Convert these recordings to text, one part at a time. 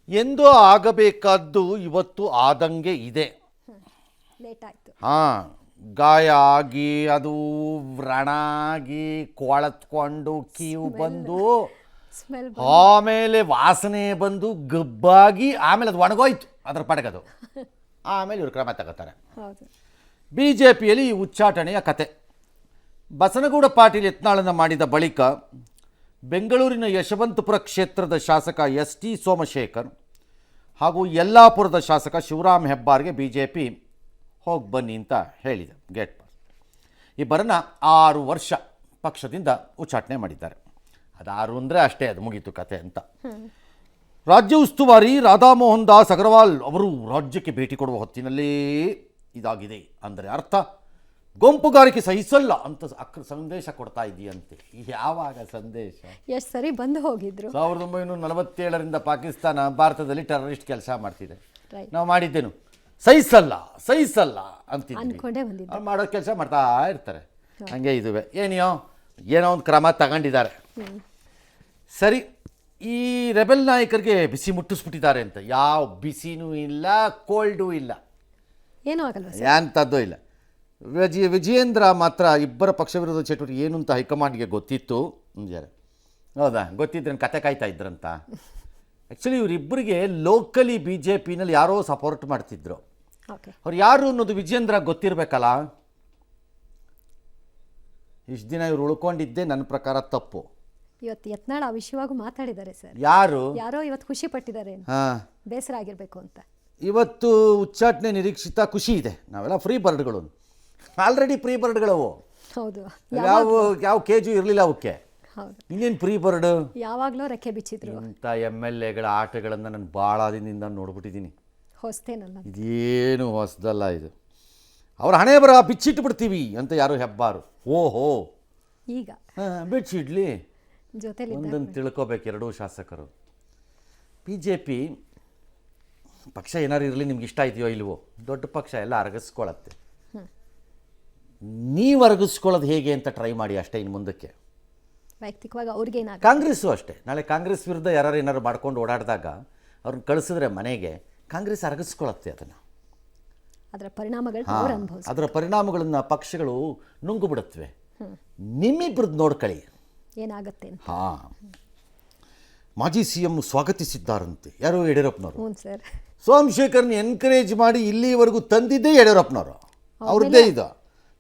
ಎಂದೋ ಆಗಬೇಕಾದ್ದು ಇವತ್ತು ಆದಂಗೆ ಇದೆ. ಲೇಟ್ ಆಯಿತು. ಹಾಂ, ಗಾಯ ಆಗಿ ಅದು ವ್ರಣ ಆಗಿ ಕೊಳತ್ಕೊಂಡು ಕೀವು ಬಂದು ಸ್ಮೆಲ್ ಆಮೇಲೆ ವಾಸನೆ ಬಂದು ಗಬ್ಬಾಗಿ ಆಮೇಲೆ ಅದು ಒಣಗೋಯ್ತು ಅದರ ಪಡಗದು. ಆಮೇಲೆ ಇವರು ಕ್ರಮ ತಗೋತಾರೆ. ಹೌದು. ಬಿ ಜೆ ಪಿಯಲ್ಲಿ ಈ ಉಚ್ಚಾಟನೆಯ ಕತೆ. ಬಸನಗೌಡ ಪಾಟೀಲ್ ಯತ್ನಾಳನ್ನು ಮಾಡಿದ ಬಳಿಕ ಬೆಂಗಳೂರಿನ ಯಶವಂತಪುರ ಕ್ಷೇತ್ರದ ಶಾಸಕ ಎಸ್ ಟಿ ಸೋಮಶೇಖರ್ ಹಾಗೂ ಯಲ್ಲಾಪುರದ ಶಾಸಕ ಶಿವರಾಮ್ ಹೆಬ್ಬಾರ್ಗೆ ಬಿ ಜೆ ಪಿ ಹೋಗಿ ಬನ್ನಿ ಅಂತ ಹೇಳಿದೆ. ಗೇಟ್ ಪಾಸ್ ಇಬ್ಬರನ್ನು 6 ವರ್ಷ ಪಕ್ಷದಿಂದ ಉಚ್ಚಾಟನೆ ಮಾಡಿದ್ದಾರೆ. ಅದು 6 ಅಂದರೆ ಅಷ್ಟೇ, ಅದು ಮುಗೀತು ಕತೆ ಅಂತ. ರಾಜ್ಯ ಉಸ್ತುವಾರಿ ರಾಧಾಮೋಹನ್ ದಾಸ್ ಅಗರ್ವಾಲ್ ಅವರು ರಾಜ್ಯಕ್ಕೆ ಭೇಟಿ ಕೊಡುವ ಹೊತ್ತಿನಲ್ಲೇ ಇದಾಗಿದೆ ಅಂದರೆ ಅರ್ಥ ಗುಂಪುಗಾರಿಕೆ ಸಹಿಸಲ್ಲ ಅಂತ ಸಂದೇಶ ಕೊಡ್ತಾ ಇದೆಯಂತೆ. ಯಾವಾಗ ಸಂದೇಶ? ಎಷ್ಟು ಸರಿ ಬಂದು ಹೋಗಿದ್ರು. 1947ರಿಂದ ಪಾಕಿಸ್ತಾನ ಭಾರತದಲ್ಲಿ ಟೆರರಿಸ್ಟ್ ಕೆಲಸ ಮಾಡ್ತಿದೆ. Right. ನಾವು ಮಾಡಿದ್ದೇನು ಸಹಿಸಲ್ಲ ಅಂತಿದ್ವಿ. ಅನ್ಕೊಂಡೇ ಬಂದಿದ್ದು. ಮಾಡೋ ಕೆಲಸ ಮಾಡ್ತಾ ಇರ್ತಾರೆ. ಹಂಗೆ ಇದುವೆ ಏನೋ ಒಂದು ಕ್ರಮ ತಗೊಂಡಿದ್ದಾರೆ. ಸರಿ, ಈ ರೆಬೆಲ್ ನಾಯಕರಿಗೆ ಬಿಸಿ ಮುಟ್ಟಿಸ್ಬಿಟ್ಟಿದ್ದಾರೆ ಅಂತ. ಯಾವ ಬಿಸಿನೂ ಇಲ್ಲ, ಕೋಲ್ಡೂ ಇಲ್ಲ, ಏನೂ ಆಗಲ್ವ ಸರ್? ಎಂಥದ್ದು ಇಲ್ಲ. ವಿಜಯೇಂದ್ರ ಮಾತ್ರ ಇಬ್ಬರ ಪಕ್ಷ ವಿರೋಧ ಚಟುವಟಿಕೆ ಏನು ಅಂತ ಹೈಕಮಾಂಡ್ಗೆ ಗೊತ್ತಿತ್ತು. ಹೌದಾ? ಗೊತ್ತಿದ್ರೆ ಕತೆ ಕಾಯ್ತಾ ಇದ್ರಂತ. ಆ್ಯಕ್ಚುಲಿ ಇವರಿಬ್ಬರಿಗೆ ಲೋಕಲಿ ಬಿ ಜೆ ಪಿನಲ್ಲಿ ಯಾರೋ ಸಪೋರ್ಟ್ ಮಾಡ್ತಿದ್ರು. ಅವ್ರು ಯಾರು ಅನ್ನೋದು ವಿಜಯೇಂದ್ರ ಗೊತ್ತಿರಬೇಕಲ್ಲ. ಇಷ್ಟು ದಿನ ಇವ್ರು ಉಳ್ಕೊಂಡಿದ್ದೆ ನನ್ನ ಪ್ರಕಾರ ತಪ್ಪು. ಇವತ್ತು ಯತ್ನಾಳ್ ಆ ವಿಷಯವಾಗಿ ಮಾತಾಡಿದ್ದಾರೆ ಸರ್. ಯಾರೋ ಇವತ್ತು ಖುಷಿ ಪಟ್ಟಿದ್ದಾರೆ, ಬೇಸರ ಆಗಿರಬೇಕು ಅಂತ. ಇವತ್ತು ಉಚ್ಚಾಟನೆ ನಿರೀಕ್ಷಿತ, ಖುಷಿ ಇದೆ. ನಾವೆಲ್ಲ ಫ್ರೀ ಬರ್ಡ್ಗಳು, ಆಲ್ರೆಡಿ ಫ್ರೀ ಬರ್ಡ್ಗಳವು. ಹೌದು. ಯಾವ ಕೇಜು ಇರಲಿಲ್ಲ ಅವಕ್ಕೆ. ಹೌದು. ಇನ್ನೇನು ಫ್ರೀ ಬರ್ಡ್? ಯಾವಾಗಲೂ ರೆಕ್ಕೆ ಬಿಚ್ಚಿದ್ರು. ಇಂಥ MLAಗಳ ಆಟಗಳನ್ನು ನಾನು ಭಾಳ ದಿನದಿಂದ ನೋಡ್ಬಿಟ್ಟಿದ್ದೀನಿ. ಹೊಸ್ತೇನಲ್ಲ, ಇದೇನು ಹೊಸದಲ್ಲ ಇದು. ಅವ್ರ ಹಣೆ ಬರ ಬಿಚ್ಚಿಟ್ಟು ಬಿಡ್ತೀವಿ ಅಂತ ಯಾರು ಹೆಬ್ಬಾರು. ಓಹೋ, ಈಗ ಬಿಚ್ಚಿಡ್ಲಿ, ಜೊತೆಲಿ ಒಂದೊಂದು ತಿಳ್ಕೊಬೇಕು ಎರಡೂ ಶಾಸಕರು. ಬಿ ಜೆ ಪಿ ಪಕ್ಷ ಏನಾರು ಇರಲಿ, ನಿಮ್ಗೆ ಇಷ್ಟ ಇದೆಯೋ ಇಲ್ವೋ, ದೊಡ್ಡ ಪಕ್ಷ ಎಲ್ಲ ಅರಗಿಸ್ಕೊಳತ್ತೆ. ನೀವು ಅರಗಿಸ್ಕೊಳ್ಳೋದು ಹೇಗೆ ಅಂತ ಟ್ರೈ ಮಾಡಿ ಅಷ್ಟೇ. ಇನ್ನು ಮುಂದಕ್ಕೆ ವೈಯಕ್ತಿಕವಾಗಿ ಅವ್ರಿಗೇನ. ಕಾಂಗ್ರೆಸ್ಸು ಅಷ್ಟೇ. ನಾಳೆ ಕಾಂಗ್ರೆಸ್ ವಿರುದ್ಧ ಯಾರು ಏನಾರು ಮಾಡ್ಕೊಂಡು ಓಡಾಡಿದಾಗ ಅವ್ರನ್ನ ಕಳಿಸಿದ್ರೆ ಮನೆಗೆ ಕಾಂಗ್ರೆಸ್ ಅರಗಿಸ್ಕೊಳತ್ತೆ ಅದನ್ನು. ಅದರ ಪರಿಣಾಮಗಳನ್ನು ಪಕ್ಷಗಳು ನುಂಗು ಬಿಡುತ್ತವೆ. ನಿಮ್ಮಿಬ್ರದ್ದು ನೋಡ್ಕೊಳ್ಳಿ ಏನಾಗುತ್ತೆ. ಹಾಂ, ಮಾಜಿ CM ಸ್ವಾಗತಿಸಿದ್ದಾರಂತೆ ಯಾರು? ಯಡಿಯೂರಪ್ಪನವರು. ಸೋಮಶೇಖರ್ನ ಎನ್ಕರೇಜ್ ಮಾಡಿ ಇಲ್ಲಿವರೆಗೂ ತಂದಿದ್ದೇ ಯಡಿಯೂರಪ್ಪನವರು. ಅವ್ರದ್ದೇ ಇದು,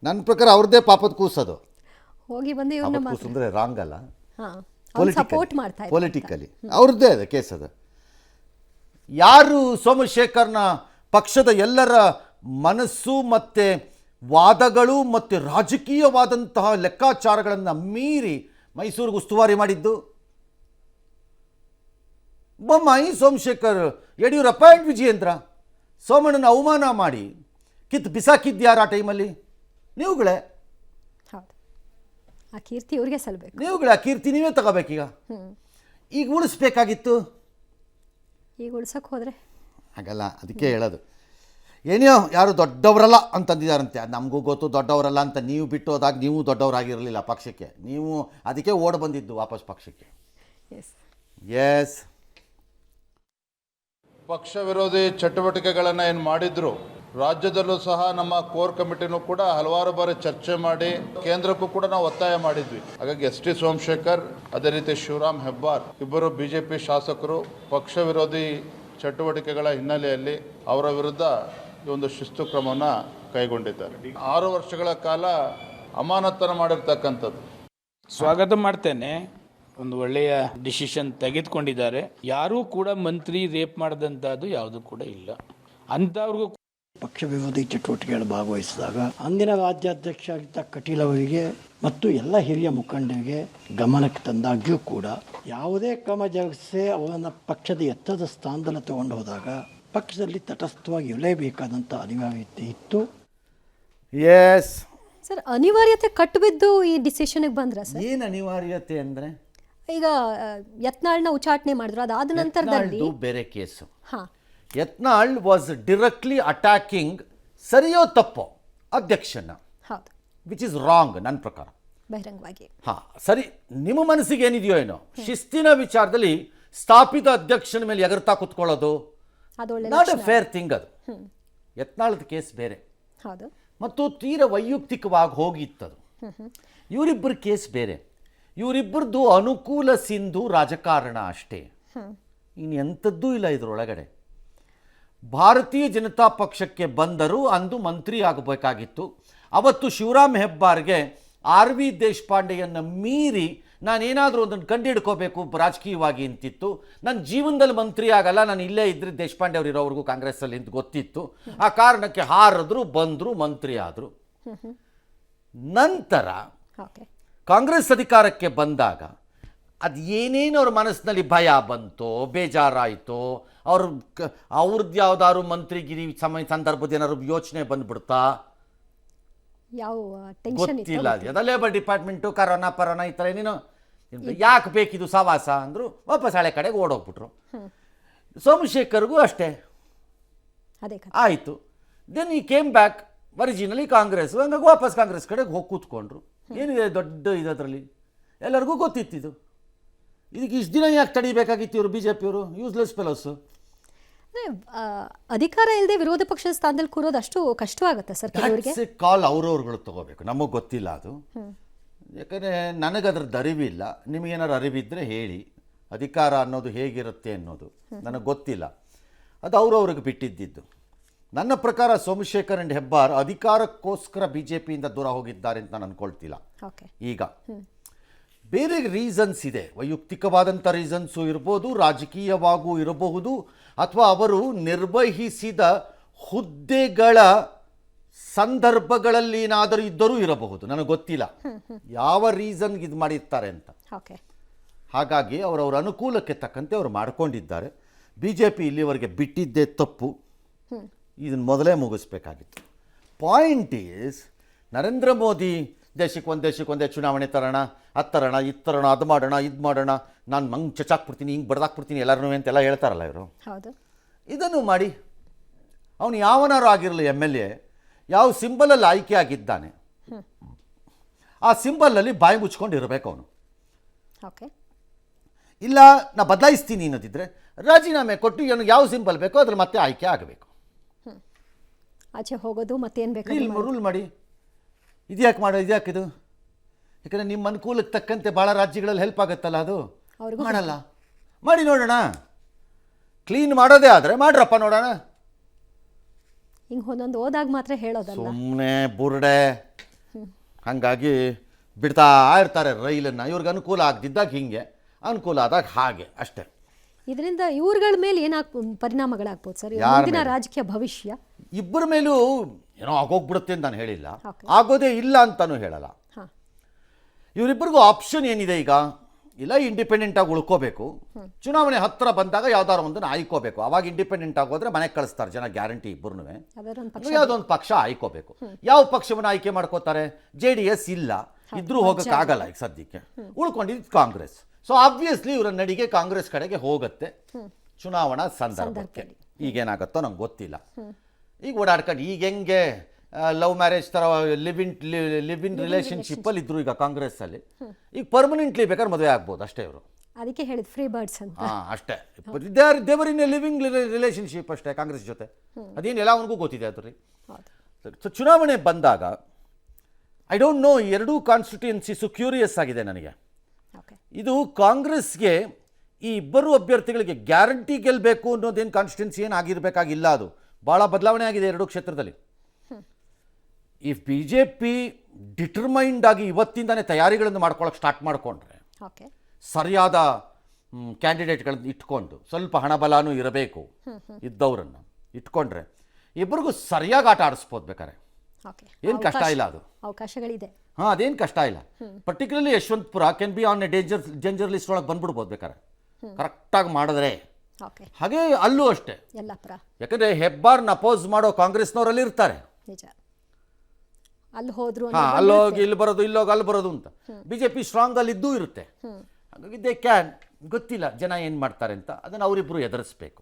ನನ್ನ ಪ್ರಕಾರ ಅವ್ರದ್ದೇ ಪಾಪದ ಕೂಸೋದು. ಹೋಗಿ ಬಂದು ಕೂಸಂದ್ರೆ ರಾಂಗ್ ಅಲ್ಲ, ಪೊಲಿಟಿಕಲಿ ಅವ್ರದ್ದೇ ಅದು ಕೇಸ್. ಅದು ಯಾರು ಸೋಮಶೇಖರ್ನ ಪಕ್ಷದ ಎಲ್ಲರ ಮನಸ್ಸು ಮತ್ತು ವಾದಗಳು ಮತ್ತು ರಾಜಕೀಯವಾದಂತಹ ಲೆಕ್ಕಾಚಾರಗಳನ್ನು ಮೀರಿ ಮೈಸೂರಿಗೆ ಉಸ್ತುವಾರಿ ಮಾಡಿದ್ದು? ಬೊಮ್ಮಾಯಿ, ಸೋಮಶೇಖರ್, ಯಡಿಯೂರಪ್ಪ ಆ್ಯಂಡ್ ವಿಜಯೇಂದ್ರ. ಸೋಮಣ್ಣನ ಅವಮಾನ ಮಾಡಿ ಕಿತ್ತು ಬಿಸಾಕಿದ್ಯಾರ ಆ ಟೈಮಲ್ಲಿ? ನೀವುಗಳೇ. ಹೌದು, ಆ ಕೀರ್ತಿ ಇವ್ರಿಗೆ ಸಲ್ಲಬೇಕು. ನೀವುಗಳೇ ಆ ಕೀರ್ತಿ ನೀವೇ ತಗೋಬೇಕೀಗ. ಈಗ ಉಳಿಸ್ಬೇಕಾಗಿತ್ತು, ಈಗ ಉಳ್ಸಕ್ಕೆ ಹೋದರೆ ಹಾಗಲ್ಲ. ಅದಕ್ಕೆ ಹೇಳೋದು, ಏನೋ ಯಾರು ದೊಡ್ಡವರಲ್ಲ ಅಂತಂದಿದ್ದಾರಂತೆ. ನಮಗೂ ಗೊತ್ತು ದೊಡ್ಡವರಲ್ಲ ಅಂತ. ನೀವು ಬಿಟ್ಟು ಹೋದಾಗ ನೀವು ದೊಡ್ಡವರಾಗಿರಲಿಲ್ಲ ಪಕ್ಷಕ್ಕೆ. ನೀವು ಅದಕ್ಕೆ ಓಡಿ ಬಂದಿದ್ದು ವಾಪಸ್ ಪಕ್ಷಕ್ಕೆ. ಎಸ್, ಪಕ್ಷ ವಿರೋಧಿ ಚಟುವಟಿಕೆಗಳನ್ನು ಏನು ಮಾಡಿದ್ರು, ರಾಜ್ಯದಲ್ಲೂ ಸಹ ನಮ್ಮ ಕೋರ್ ಕಮಿಟಿನೂ ಕೂಡ ಹಲವಾರು ಬಾರಿ ಚರ್ಚೆ ಮಾಡಿ ಕೇಂದ್ರಕ್ಕೂ ಕೂಡ ನಾವು ಒತ್ತಾಯ ಮಾಡಿದ್ವಿ. ಹಾಗಾಗಿ ಎಸ್ ಟಿ ಸೋಮಶೇಖರ್, ಅದೇ ರೀತಿ ಶಿವರಾಮ್ ಹೆಬ್ಬಾರ್ ಇಬ್ಬರು BJP ಶಾಸಕರು ಪಕ್ಷ ವಿರೋಧಿ ಚಟುವಟಿಕೆಗಳ ಹಿನ್ನೆಲೆಯಲ್ಲಿ ಅವರ ವಿರುದ್ಧ ಈ ಒಂದು ಶಿಸ್ತು ಕ್ರಮವನ್ನು ಕೈಗೊಂಡಿದ್ದಾರೆ. 6 ವರ್ಷಗಳ ಕಾಲ ಅಮಾನತನ ಮಾಡಿರ್ತಕ್ಕಂಥದ್ದು. ಸ್ವಾಗತ ಮಾಡ್ತೇನೆ. ಒಂದು ಒಳ್ಳೆಯ ಡಿಸಿಷನ್ ತೆಗೆದುಕೊಂಡಿದ್ದಾರೆ. ಯಾರೂ ಕೂಡ ಮಂತ್ರಿ ರೇಪ್ ಮಾಡಿದಂಥದ್ದು ಯಾವುದೂ ಕೂಡ ಇಲ್ಲ. ಅಂಥವ್ರಿಗೂ ಪಕ್ಷ ವಿರೋಧಿ ಚಟುವಟಿಕೆಗಳು ಭಾಗವಹಿಸಿದಾಗ ಅಂದಿನ ರಾಜ್ಯಾಧ್ಯಕ್ಷ ಆಗಿದ್ದ ಕಟೀಲ್ ಅವರಿಗೆ ಮತ್ತು ಎಲ್ಲ ಹಿರಿಯ ಮುಖಂಡರಿಗೆ ಗಮನಕ್ಕೆ ತಂದಾಗ್ಯೂ ಕೂಡ ಯಾವುದೇ ಕ್ರಮ ಜರುಗಿಸಿ ಅವರನ್ನು ಪಕ್ಷದ ಎತ್ತರದ ಸ್ಥಾನದಲ್ಲಿ ತಗೊಂಡು ಹೋದಾಗ ಪಕ್ಷದಲ್ಲಿ ತಟಸ್ಥವಾಗಿ ಇರಲೇಬೇಕಾದಂಥ ಅನಿವಾರ್ಯತೆ ಇತ್ತು. ಎಸ್ ಸರ್, ಅನಿವಾರ್ಯತೆ ಕಟ್ಟುಬಿದ್ದು ಈ ಡಿಸಿಷನ್ಗೆ ಬಂದ್ರ ಸರ್? ಏನು ಅನಿವಾರ್ಯತೆ ಅಂದರೆ, ಈಗ ಯತ್ನಾಳ್ನ ಉಚ್ಚಾಟನೆ ಮಾಡಿದ್ರು, ಅದಾದ ನಂತರದಲ್ಲಿ ಬೇರೆ case. Yatnal was directly attacking, ಸರಿಯೋ ತಪ್ಪೋ, ಅಧ್ಯಕ್ಷನ. ಹೌದು, ವಿಚ್ ಇಸ್ ರಾಂಗ್ ನನ್ನ ಪ್ರಕಾರ. ಬಹಿರಂಗವಾಗಿ. ಹಾಂ, ಸರಿ, ನಿಮ್ಮ ಮನಸ್ಸಿಗೆ ಏನಿದೆಯೋ ಏನೋ. ಶಿಸ್ತಿನ ವಿಚಾರದಲ್ಲಿ ಸ್ಥಾಪಿತ ಅಧ್ಯಕ್ಷನ ಮೇಲೆ ಎಗರ್ತಾ ಕುತ್ಕೊಳ್ಳೋದು ಅದು ಒಳ್ಳೆ ನಾಟ್ ಎ ಫೇರ್ ಥಿಂಗ್ ಅದು. ಯತ್ನಾಳದ ಕೇಸ್ ಬೇರೆ ಹೌದು. ಮತ್ತು ತೀರ ವೈಯಕ್ತಿಕವಾಗಿ ಹೋಗಿತ್ತದು. ಇವರಿಬ್ಬರ ಕೇಸ್ ಬೇರೆ. ಇವರಿಬ್ಬರದು ಅನುಕೂಲ ಸಿಂಧು ರಾಜಕಾರಣ ಅಷ್ಟೇ, ಇನ್ನೆಂಥದ್ದೂ ಇಲ್ಲ ಇದರೊಳಗಡೆ. ಭಾರತೀಯ ಜನತಾ ಪಕ್ಷಕ್ಕೆ ಬಂದರೂ ಅಂದು ಮಂತ್ರಿ ಆಗಬೇಕಾಗಿತ್ತು. ಅವತ್ತು ಶಿವರಾಮ್ ಹೆಬ್ಬಾರ್ಗೆ ಆರ್ ವಿ ದೇಶಪಾಂಡೆಯನ್ನು ಮೀರಿ ನಾನೇನಾದರೂ ಒಂದನ್ನು ಕಂಡುಹಿಡ್ಕೋಬೇಕು ರಾಜಕೀಯವಾಗಿ ಅಂತಿತ್ತು. ನನ್ನ ಜೀವನದಲ್ಲಿ ಮಂತ್ರಿ ಆಗಲ್ಲ, ನಾನು ಇಲ್ಲೇ ಇದ್ರೆ ದೇಶಪಾಂಡೆ ಅವರು ಇರೋವರೆಗೂ ಕಾಂಗ್ರೆಸ್ಸಲ್ಲಿ ಅಂತ ಗೊತ್ತಿತ್ತು. ಆ ಕಾರಣಕ್ಕೆ ಹಾರಿದ್ರು, ಬಂದರು, ಮಂತ್ರಿ ಆದರು. ನಂತರ ಕಾಂಗ್ರೆಸ್ ಅಧಿಕಾರಕ್ಕೆ ಬಂದಾಗ ಅದು ಏನೇನು ಅವ್ರ ಮನಸ್ಸಿನಲ್ಲಿ ಭಯ ಬಂತೋ, ಬೇಜಾರಾಯಿತೋ, ಅವ್ರದ್ದು ಯಾವುದಾದ್ರು ಮಂತ್ರಿಗಿರಿ ಸಂದರ್ಭದ ಏನಾದ್ರು ಯೋಚನೆ ಬಂದ್ಬಿಡ್ತಾ ಯಾವ ಟೆನ್ಷನ್ ಗೊತ್ತಿಲ್ಲ. ಅದು ಲೇಬರ್ ಡಿಪಾರ್ಟ್ಮೆಂಟು ಕರೋನಾ ಪರೋನಾ ಈ ಥರ ಏನೇನೋ ಯಾಕೆ ಬೇಕಿದು ಸವಾಸ ಅಂದರು, ವಾಪಸ್ ಹಳೆ ಕಡೆಗೆ ಓಡೋಗ್ಬಿಟ್ರು. ಸೋಮಶೇಖರ್ಗೂ ಅಷ್ಟೇ ಆಯಿತು. ದೆನ್ ಈ ಕೇಮ್ ಬ್ಯಾಕ್ ಒರಿಜಿನಲಿ ಕಾಂಗ್ರೆಸ್, ಹಂಗಾಗಿ ವಾಪಸ್ ಕಾಂಗ್ರೆಸ್ ಕಡೆಗೆ ಹೋಗಿ ಕೂತ್ಕೊಂಡ್ರು. ಏನಿದೆ ದೊಡ್ಡ ಇದರಲ್ಲಿ ಎಲ್ಲರಿಗೂ ಗೊತ್ತಿತ್ತಿದು. ಇದಕ್ಕೆ ಇಷ್ಟು ದಿನ ಯಾಕೆ ತಡಿಬೇಕಾಗಿತ್ತು ಇವರು BJP-ಯವರು? Useless fellows. ಅಧಿಕಾರ ಇಲ್ಲದೆ ವಿರೋಧ ಪಕ್ಷದ ಸ್ಥಾನದಲ್ಲಿ ಕೂರೋದು ಅಷ್ಟು ಕಷ್ಟವಾಗುತ್ತೆ ಸರ್ ಕೆಲವರಿಗೆ. ಕಾಲ್ ಅವ್ರವ್ರುಗಳು ತಗೋಬೇಕು, ನಮಗೆ ಗೊತ್ತಿಲ್ಲ ಅದು. ಯಾಕಂದರೆ ನನಗದ್ರದ್ದು ಅರಿವಿಲ್ಲ. ನಿಮಗೇನಾದ್ರು ಅರಿವಿದ್ದರೆ ಹೇಳಿ. ಅಧಿಕಾರ ಅನ್ನೋದು ಹೇಗಿರುತ್ತೆ ಅನ್ನೋದು ನನಗೆ ಗೊತ್ತಿಲ್ಲ. ಅದು ಅವ್ರವ್ರಿಗೆ ಬಿಟ್ಟಿದ್ದಿದ್ದು. ನನ್ನ ಪ್ರಕಾರ ಸೋಮಶೇಖರ್ ಅಂಡ್ ಹೆಬ್ಬಾರ್ ಅಧಿಕಾರಕ್ಕೋಸ್ಕರ BJP-ಯಿಂದ ದೂರ ಹೋಗಿದ್ದಾರೆ ಅಂತ ನಾನು ಅನ್ಕೊಳ್ತಿಲ್ಲ. ಈಗ ಬೇರೆ ರೀಸನ್ಸ್ ಇದೆ, ವೈಯಕ್ತಿಕವಾದಂಥ ರೀಸನ್ಸು ಇರ್ಬೋದು, ರಾಜಕೀಯವಾಗೂ ಇರಬಹುದು, ಅಥವಾ ಅವರು ನಿರ್ವಹಿಸಿದ ಹುದ್ದೆಗಳ ಸಂದರ್ಭಗಳಲ್ಲಿ ಏನಾದರೂ ಇದ್ದರೂ ಇರಬಹುದು, ನನಗೆ ಗೊತ್ತಿಲ್ಲ ಯಾವ ರೀಸನ್ಗೆ ಇದು ಮಾಡಿರ್ತಾರೆ ಅಂತ. ಹಾಗಾಗಿ ಅವರವರ ಅನುಕೂಲಕ್ಕೆ ತಕ್ಕಂತೆ ಅವರು ಮಾಡ್ಕೊಂಡಿದ್ದಾರೆ. BJP ಇಲ್ಲಿವರೆಗೆ ಬಿಟ್ಟಿದ್ದೇ ತಪ್ಪು, ಇದನ್ನು ಮೊದಲೇ ಮುಗಿಸ್ಬೇಕಾಗಿತ್ತು. ಪಾಯಿಂಟ್ ಈಸ್, ನರೇಂದ್ರ ಮೋದಿ ದೇಶಕ್ಕೆ ಒಂದೇ ಚುನಾವಣೆ ತರೋಣ, ಅದು ತರೋಣ, ಇದು ತರೋಣ, ಅದು ಮಾಡೋಣ, ಇದು ಮಾಡೋಣ, ನಾನು ಮಂಗ್ ಚಚಾಕ್ಬಿಡ್ತೀನಿ, ಹಿಂಗೆ ಬಡ್ದಾಕ್ಬಿಡ್ತೀನಿ ಎಲ್ಲರೂ ಅಂತೆಲ್ಲ ಹೇಳ್ತಾರಲ್ಲ ಇವರು. ಇದನ್ನು ಮಾಡಿ. ಅವನು ಯಾವನಾರು ಆಗಿರಲಿ MLA, ಯಾವ ಸಿಂಬಲಲ್ಲಿ ಆಯ್ಕೆ ಆಗಿದ್ದಾನೆ ಆ ಸಿಂಬಲಲ್ಲಿ ಬಾಯಿ ಮುಚ್ಕೊಂಡು ಇರಬೇಕು ಅವನು. ಇಲ್ಲ ನಾ ಬದಲಾಯಿಸ್ತೀನಿ ಅನ್ನೋದಿದ್ರೆ ರಾಜೀನಾಮೆ ಕೊಟ್ಟು ಇವನು ಯಾವ ಸಿಂಬಲ್ ಬೇಕೋ ಅದ್ರ ಮತ್ತೆ ಆಯ್ಕೆ ಆಗಬೇಕು. ಆಚೆ ಹೋಗೋದು ಮತ್ತೇನು ಬೇಕು ರೂಲ್ ಮಾಡಿ. ಇದ್ಯಾಕೆ ಮಾಡೋ, ಇದ್ಯಾಕಿದು? ಯಾಕಂದರೆ ನಿಮ್ಮ ಅನುಕೂಲಕ್ಕೆ ತಕ್ಕಂತೆ ಭಾಳ ರಾಜ್ಯಗಳಲ್ಲಿ ಹೆಲ್ಪ್ ಆಗುತ್ತಲ್ಲ, ಅದು ಮಾಡಲ್ಲ. ಮಾಡಿ ನೋಡೋಣ. ಕ್ಲೀನ್ ಮಾಡೋದೇ ಆದರೆ ಮಾಡ್ರಪ್ಪ ನೋಡೋಣ. ಹಿಂಗೆ ಒಂದೊಂದು ಹೋದಾಗ ಮಾತ್ರ ಹೇಳೋದಲ್ಲ, ಸುಮ್ಮನೆ ಬುರ್ಡೆ. ಹಾಗಾಗಿ ಬಿಡ್ತಾ ಇರ್ತಾರೆ ರೈಲನ್ನು. ಇವ್ರಿಗೆ ಅನುಕೂಲ ಆಗದಿದ್ದಾಗ ಹಿಂಗೆ, ಅನುಕೂಲ ಆದಾಗ ಹಾಗೆ ಅಷ್ಟೇ. ಇದರಿಂದ ಇವ್ರಗಳ ಮೇಲೆ ಪರಿಣಾಮಗಳಾಗ್ಬೋದು ಸರ್ ಮುಂದಿನ ರಾಜಕೀಯ ಭವಿಷ್ಯ? ಇಬ್ಬರ ಮೇಲೂ ಏನೋ ಆಗೋಗ್ಬಿಡುತ್ತೆ ಅಂತ ನಾನು ಹೇಳಿಲ್ಲ, ಆಗೋದೇ ಇಲ್ಲ ಅಂತಲೂ ಹೇಳಲ್ಲ. ಇವರಿಬ್ಬರಿಗೂ ಆಪ್ಷನ್ ಏನಿದೆ ಈಗ? ಇಲ್ಲ ಇಂಡಿಪೆಂಡೆಂಟಾಗಿ ಉಳ್ಕೋಬೇಕು, ಚುನಾವಣೆ ಹತ್ತಿರ ಬಂದಾಗ ಯಾವ್ದಾರು ಒಂದನ್ನು ಆಯ್ಕೋಬೇಕು. ಅವಾಗ ಇಂಡಿಪೆಂಡೆಂಟ್ ಆಗೋದ್ರೆ ಮನೆಗೆ ಕಳಿಸ್ತಾರೆ ಜನ ಗ್ಯಾರಂಟಿ. ಇಬ್ಬರೂ ಯಾವುದೊಂದು ಪಕ್ಷ ಆಯ್ಕೋಬೇಕು. ಯಾವ ಪಕ್ಷವನ್ನು ಆಯ್ಕೆ ಮಾಡ್ಕೋತಾರೆ? JDS ಇಲ್ಲ, ಇದ್ರೂ ಹೋಗೋಕ್ಕಾಗಲ್ಲ ಈಗ ಸದ್ಯಕ್ಕೆ. ಉಳ್ಕೊಂಡಿದ್ದು ಕಾಂಗ್ರೆಸ್. ಸೊ ಆಬ್ವಿಯಸ್ಲಿ ಇವರ ನಡಿಗೆ ಕಾಂಗ್ರೆಸ್ ಕಡೆಗೆ ಹೋಗುತ್ತೆ ಚುನಾವಣಾ ಸಂದರ್ಭಕ್ಕೆ. ಈಗೇನಾಗುತ್ತೋ ನಂಗೆ ಗೊತ್ತಿಲ್ಲ. ಈಗ ಓಡಾಡ್ಕೊಂಡು ಈಗ ಹೆಂಗೆ ಲವ್ ಮ್ಯಾರೇಜ್ ಥರ ಲಿವ್ ಇನ್ ರಿಲೇಷನ್ಶಿಪ್ಪಲ್ಲಿ ಇದ್ರು ಈಗ ಕಾಂಗ್ರೆಸ್ಸಲ್ಲಿ, ಈಗ ಪರ್ಮನೆಂಟ್ಲಿ ಬೇಕಾದ್ರೆ ಮದುವೆ ಆಗ್ಬೋದು ಅಷ್ಟೇ ಇವರು. ಅದಕ್ಕೆ ಹೇಳಿದ ಫ್ರೀ ಬರ್ಡ್ಸ್ ಅಂತ. ಅಷ್ಟೇ. ದೇವರ್ ಇನ್ ಲಿವಿಂಗ್ ರಿಲೇಷನ್ಶಿಪ್ ಅಷ್ಟೇ ಕಾಂಗ್ರೆಸ್ ಜೊತೆ. ಅದೇನು ಎಲ್ಲವನಿಗೂ ಗೊತ್ತಿದೆ ಅದು ರೀ. ಸೊ ಚುನಾವಣೆ ಬಂದಾಗ ಐ ಡೋಂಟ್ ನೋ, ಎರಡೂ ಕಾನ್ಸ್ಟಿಟ್ಯೂಯೆನ್ಸಿಸು ಕ್ಯೂರಿಯಸ್ ಆಗಿದೆ ನನಗೆ. ಇದು ಕಾಂಗ್ರೆಸ್ಗೆ ಈ ಇಬ್ಬರು ಅಭ್ಯರ್ಥಿಗಳಿಗೆ ಗ್ಯಾರಂಟಿ ಗೆಲ್ಲಬೇಕು ಅನ್ನೋದೇನು ಕಾನ್ಸ್ಟಿಟ್ಯೂನ್ಸಿ ಏನು ಆಗಿರಬೇಕಾಗಿಲ್ಲ. ಅದು ಭಾಳ ಬದಲಾವಣೆ ಆಗಿದೆ ಎರಡೂ ಕ್ಷೇತ್ರದಲ್ಲಿ. ಇಫ್ BJP ಡಿಟರ್ಮೈನ್ಡ್ ಆಗಿ ಇವತ್ತಿಂದಾನೇ ತಯಾರಿಗಳನ್ನು ಮಾಡ್ಕೊಳ್ಳೋಕೆ ಸ್ಟಾರ್ಟ್ ಮಾಡಿಕೊಂಡ್ರೆ, ಸರಿಯಾದ ಕ್ಯಾಂಡಿಡೇಟ್ಗಳನ್ನು ಇಟ್ಕೊಂಡು ಸ್ವಲ್ಪ ಹಣಬಲನೂ ಇರಬೇಕು ಇದ್ದವರನ್ನು ಇಟ್ಕೊಂಡ್ರೆ ಇಬ್ಬರಿಗೂ ಸರಿಯಾಗಿ ಆಟ ಆಡಿಸ್ಬೋದು ಬೇಕಾರೆ. ಏನು ಕಷ್ಟ ಇಲ್ಲ, ಅದು ಅವಕಾಶಗಳಿದೆ. ಅದೇನು ಕಷ್ಟ ಇಲ್ಲ. Particularly Yeshwanthpur can be on a danger list ಒಳಗೆ ಬಂದ್ಬಿಡ್ಬೋದು ಬೇಕಾರೆ ಕರೆಕ್ಟಾಗಿ ಮಾಡಿದ್ರೆ. ಹಾಗೆ ಅಲ್ಲೂ ಅಷ್ಟೇ. ಯಾಕಂದರೆ ಹೆಬ್ಬಾರ್ನ ಅಪೋಸ್ ಮಾಡೋ ಕಾಂಗ್ರೆಸ್ನವರಲ್ಲಿ ಇರ್ತಾರೆ. ಅಲ್ಲೋಗಿ ಇಲ್ಲಿ ಬರೋದು, ಇಲ್ಲೋಗಿ ಅಲ್ಲಿ ಬರೋದು ಅಂತ. BJP ಸ್ಟ್ರಾಂಗ್ ಅಲ್ಲಿ ಇದ್ದೂ ಇರುತ್ತೆ. ಹಾಗಾಗಿ ದೇ ಕ್ಯಾನ್, ಗೊತ್ತಿಲ್ಲ ಜನ ಏನು ಮಾಡ್ತಾರೆ ಅಂತ. ಅದನ್ನು ಅವರಿಬ್ಬರು ಎದುರಿಸ್ಬೇಕು.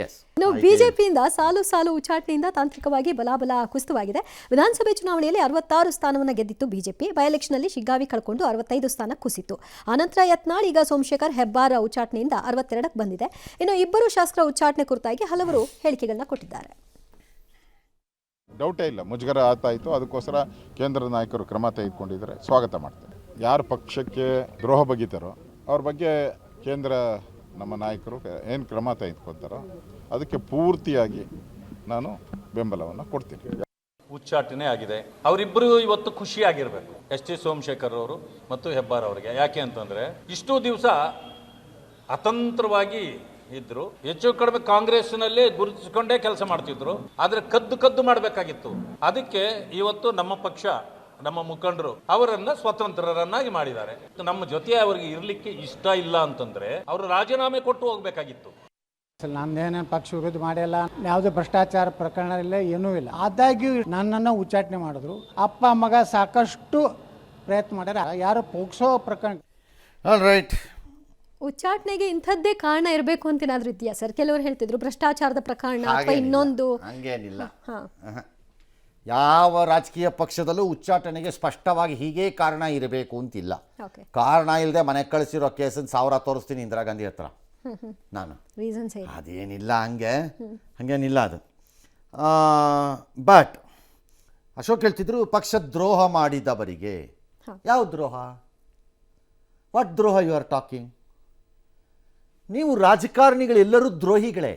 ಎಸ್. ಇನ್ನು ಬಿಜೆಪಿಯಿಂದ ಸಾಲು ಸಾಲು ಉಚ್ಚಾಟನೆಯಿಂದ ತಾಂತ್ರಿಕವಾಗಿ ಬಲಾಬಲ ಕುಸಿತವಾಗಿದೆ. ವಿಧಾನಸಭೆ ಚುನಾವಣೆಯಲ್ಲಿ 66 ಸ್ಥಾನವನ್ನು ಗೆದ್ದಿತ್ತು ಬಿಜೆಪಿ. ಬೈ ಎಲೆಕ್ಷನ್ನಲ್ಲಿ ಶಿಗ್ಗಾವಿ ಕಳ್ಕೊಂಡು 65 ಸ್ಥಾನ ಕುಸಿತು. ಆನಂತರ ಯತ್ನಾಳ್, ಈಗ ಸೋಮಶೇಖರ್, ಹೆಬ್ಬಾರ್ ಉಚ್ಚಾಟನೆಯಿಂದ 62ಕ್ಕೆ ಬಂದಿದೆ. ಇನ್ನು ಇಬ್ಬರು ಶಾಸಕರ ಉಚ್ಚಾಟನೆ ಕುರಿತಾಗಿ ಹಲವರು ಹೇಳಿಕೆಗಳನ್ನ ಕೊಟ್ಟಿದ್ದಾರೆ. ಡೌಟೇ ಇಲ್ಲ, ಮುಜುಗರ ಆತಾಯಿತು. ಅದಕ್ಕೋಸ್ಕರ ಕೇಂದ್ರದ ನಾಯಕರು ಕ್ರಮ ತೆಗೆದುಕೊಂಡಿದ್ದಾರೆ, ಸ್ವಾಗತ ಮಾಡ್ತಾರೆ. ಯಾರು ಪಕ್ಷಕ್ಕೆ ದ್ರೋಹ ಬಗೆತಾರೋ ಅವ್ರ ಬಗ್ಗೆ ಕೇಂದ್ರ ನಮ್ಮ ನಾಯಕರು ಏನು ಕ್ರಮ ತೆಗೆದುಕೊಳ್ತಾರೋ ಅದಕ್ಕೆ ಪೂರ್ತಿಯಾಗಿ ನಾನು ಬೆಂಬಲವನ್ನು ಕೊಡ್ತೀನಿ. ಉಚ್ಚಾಟನೆ ಆಗಿದೆ. ಅವರಿಬ್ಬರು ಇವತ್ತು ಖುಷಿಯಾಗಿರಬೇಕು, ಎಸ್ ಟಿ ಸೋಮಶೇಖರ್ ಅವರು ಮತ್ತು ಹೆಬ್ಬಾರ್ ಅವರಿಗೆ. ಯಾಕೆ ಅಂತಂದರೆ ಇಷ್ಟು ದಿವಸ ಅತಂತ್ರವಾಗಿ ಇದ್ರು, ಹೆಚ್ಚು ಕಡಿಮೆ ಕಾಂಗ್ರೆಸ್ನಲ್ಲೇ ಗುರುತಿಸಿಕೊಂಡೇ ಕೆಲಸ ಮಾಡ್ತಿದ್ರು. ಆದರೆ ಕದ್ದು ಮಾಡಬೇಕಾಗಿತ್ತು. ಅದಕ್ಕೆ ಇವತ್ತು ನಮ್ಮ ಪಕ್ಷ, ನಮ್ಮ ಮುಖಂಡರು ಅವರನ್ನ ಸ್ವತಂತ್ರರನ್ನಾಗಿ ಮಾಡಿದ್ದಾರೆ. ನಮ್ಮ ಜೊತೆ ಅವರಿಗೆ ಇರಲಿಕ್ಕೆ ಇಷ್ಟ ಇಲ್ಲ ಅಂತಂದ್ರೆ ಅವರು ರಾಜೀನಾಮೆ ಕೊಟ್ಟು ಹೋಗ್ಬೇಕಾಗಿತ್ತು. ನಂದೇನೇನು ಪಕ್ಷ ವಿರೋಧ ಮಾಡಿಲ್ಲ, ಯಾವುದೇ ಭ್ರಷ್ಟಾಚಾರ ಪ್ರಕರಣ ಇಲ್ಲ, ಏನೂ ಇಲ್ಲ. ಆದಾಗ್ಯೂ ನನ್ನನ್ನು ಉಚ್ಚಾಟನೆ ಮಾಡಿದ್ರು. ಅಪ್ಪ ಮಗ ಸಾಕಷ್ಟು ಪ್ರಯತ್ನ ಮಾಡ್ಯಾರ. ಯಾರು ಪೋಕ್ಸೋ ಪ್ರಕರಣ ರೈಟ್. ಉಚ್ಚಾಟನೆಗೆ ಇಂಥದ್ದೇ ಕಾರಣ ಇರಬೇಕು ಅಂತ ಏನಾದ್ರೂ ಇದೆಯಾ ಸರ್? ಕೆಲವರು ಹೇಳ್ತಿದ್ರು ಭ್ರಷ್ಟಾಚಾರದ ಪ್ರಕರಣ ಅಥವಾ ಇನ್ನೊಂದು. ಹಂಗೇನಿಲ್ಲ. ಯಾವ ರಾಜಕೀಯ ಪಕ್ಷದಲ್ಲೂ ಉಚ್ಚಾಟನೆಗೆ ಸ್ಪಷ್ಟವಾಗಿ ಹೀಗೆ ಕಾರಣ ಇರಬೇಕು ಅಂತಿಲ್ಲ. ಕಾರಣ ಇಲ್ಲದೆ ಮನೆಗೆ ಕಳಿಸಿರೋ ಕೇಸನ್ನು 1000 ತೋರಿಸ್ತೀನಿ ಇಂದಿರಾ ಗಾಂಧಿ ಹತ್ರ ನಾನು. ಅದೇನಿಲ್ಲ, ಹಂಗೇನಿಲ್ಲ ಅದು. ಬಟ್ ಅಶೋಕ್ ಹೇಳ್ತಿದ್ರು ಪಕ್ಷ ದ್ರೋಹ ಮಾಡಿದವರಿಗೆ. ಯಾವ ದ್ರೋಹ? ವಾಟ್ ದ್ರೋಹ ಯು ಆರ್ ಟಾಕಿಂಗ್? ನೀವು ರಾಜಕಾರಣಿಗಳೆಲ್ಲರೂ ದ್ರೋಹಿಗಳೇ.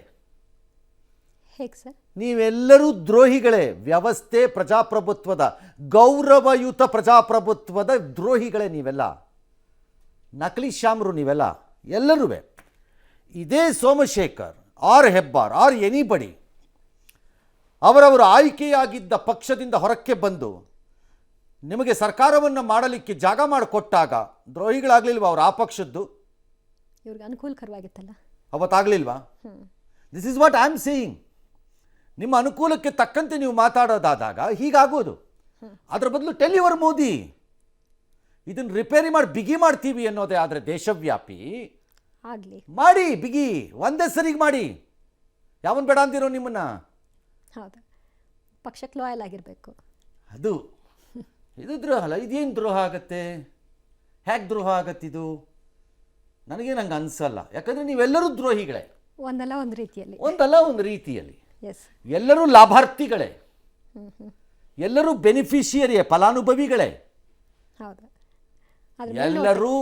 ಹೇಗೆ ಸರ್? ನೀವೆಲ್ಲರೂ ದ್ರೋಹಿಗಳೇ. ವ್ಯವಸ್ಥೆ, ಪ್ರಜಾಪ್ರಭುತ್ವದ, ಗೌರವಯುತ ಪ್ರಜಾಪ್ರಭುತ್ವದ ದ್ರೋಹಿಗಳೇ ನೀವೆಲ್ಲ. ನಕಲಿ ಶ್ಯಾಮರು ನೀವೆಲ್ಲ, ಎಲ್ಲರೂ. ಇದೇ Somashekar or Hebbar or anybody ಅವರವರು ಆಯ್ಕೆಯಾಗಿದ್ದ ಪಕ್ಷದಿಂದ ಹೊರಕ್ಕೆ ಬಂದು ನಿಮಗೆ ಸರ್ಕಾರವನ್ನು ಮಾಡಲಿಕ್ಕೆ ಜಾಗ ಮಾಡಿಕೊಟ್ಟಾಗ ದ್ರೋಹಿಗಳಾಗಲಿಲ್ವ ಅವರು? ಆ ಪಕ್ಷದ್ದು ಇವ್ರಿಗೆ ಅನುಕೂಲಕರವಾಗಿತ್ತಲ್ಲ, ಅವತ್ತಾಗಲಿಲ್ವಾ? This is what I am saying. ನಿಮ್ಮ ಅನುಕೂಲಕ್ಕೆ ತಕ್ಕಂತೆ ನೀವು ಮಾತಾಡೋದಾದಾಗ ಹೀಗಾಗೋದು. ಅದರ ಬದಲು ಟೆಲ್ ಯುವರ್ ಮೋದಿ ಇದನ್ನು ರಿಪೇರಿ ಮಾಡಿ ಬಿಗಿ ಮಾಡ್ತೀವಿ ಅನ್ನೋದೇ ಆದರೆ ದೇಶವ್ಯಾಪಿ ಆಗಲಿ ಮಾಡಿ, ಬಿಗಿ ಒಂದೇ ಸರಿಗೆ ಮಾಡಿ. ಯಾವನ್ ಬೇಡ ಅಂದಿರೋ ನಿಮ್ಮನ್ನ? ಹೌದು, ಪಕ್ಷಕ್ಕೆ ಲಾಯಲ್ ಆಗಿರಬೇಕು. ಅದು ಇದು ದ್ರೋಹ ಅಲ್ಲ. ಇದೇನು ದ್ರೋಹ ಆಗತ್ತೆ? ಹೇಗೆ ದ್ರೋಹ ಆಗತ್ತಿದು? ನನಗೆ ನಂಗೆ ಅನಿಸಲ್ಲ. ಯಾಕಂದರೆ ನೀವೆಲ್ಲರೂ ದ್ರೋಹಿಗಳೇ, ಒಂದಲ್ಲ ಒಂದು ರೀತಿಯಲ್ಲಿ. ಒಂದಲ್ಲ ಒಂದು ರೀತಿಯಲ್ಲಿ ಎಸ್. ಎಲ್ಲರೂ ಲಾಭಾರ್ಥಿಗಳೇ, ಎಲ್ಲರೂ ಬೆನಿಫಿಷಿಯರಿಯೇ, ಫಲಾನುಭವಿಗಳೇ. ಹೌದು, ಎಲ್ಲರೂ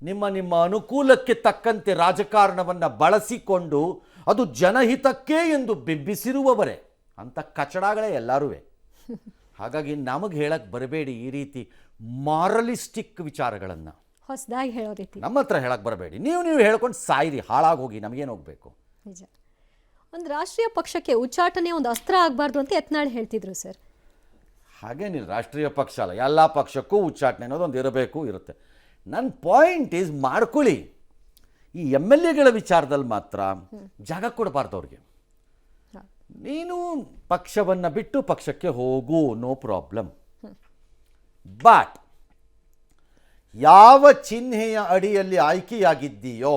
ನಿಮ್ಮ ಅನುಕೂಲಕ್ಕೆ ತಕ್ಕಂತೆ ರಾಜಕಾರಣವನ್ನು ಬಳಸಿಕೊಂಡು ಅದು ಜನಹಿತಕ್ಕೆ ಎಂದು ಬಿಂಬಿಸಿರುವವರೇ ಅಂತ ಕಚಡಗಳೇ ಎಲ್ಲರೂ. ಹಾಗಾಗಿ ನಮಗೆ ಹೇಳಕ್ಕೆ ಬರಬೇಡಿ ಈ ರೀತಿ ಮಾರಲಿಸ್ಟಿಕ್ ವಿಚಾರಗಳನ್ನು. ಹೊಸದಾಗಿ ಹೇಳೋ ರೀತಿ ನಮ್ಮ ಹತ್ರ ಹೇಳಕ್ಕೆ ಬರಬೇಡಿ. ನೀವು ಹೇಳ್ಕೊಂಡು ಸಾಯಿರಿ, ಹಾಳಾಗೋಗಿ, ನಮಗೇನು ಹೋಗಬೇಕು? ನಿಜ. ಒಂದು ರಾಷ್ಟ್ರೀಯ ಪಕ್ಷಕ್ಕೆ ಉಚ್ಚಾಟನೆ ಒಂದು ಅಸ್ತ್ರ ಆಗಬಾರ್ದು ಅಂತ ಯತ್ನಾಳ್ ಹೇಳ್ತಿದ್ರು ಸರ್. ಹಾಗೇನಿಲ್ಲ, ರಾಷ್ಟ್ರೀಯ ಪಕ್ಷ ಅಲ್ಲ, ಎಲ್ಲ ಪಕ್ಷಕ್ಕೂ ಉಚ್ಚಾಟನೆ ಅನ್ನೋದು ಒಂದು ಇರುತ್ತೆ. ನನ್ನ ಪಾಯಿಂಟ್ ಈಸ್ ಮಾಡ್ಕೊಳ್ಳಿ. ಈ MLAಗಳ ವಿಚಾರದಲ್ಲಿ ಮಾತ್ರ ಜಾಗ ಕೊಡಬಾರ್ದು ಅವ್ರಿಗೆ. ನೀನು ಪಕ್ಷವನ್ನು ಬಿಟ್ಟು ಪಕ್ಷಕ್ಕೆ ಹೋಗು, ನೋ ಪ್ರಾಬ್ಲಮ್. ಬಟ್ ಯಾವ ಚಿಹ್ನೆಯ ಅಡಿಯಲ್ಲಿ ಆಯ್ಕೆಯಾಗಿದ್ದೀಯೋ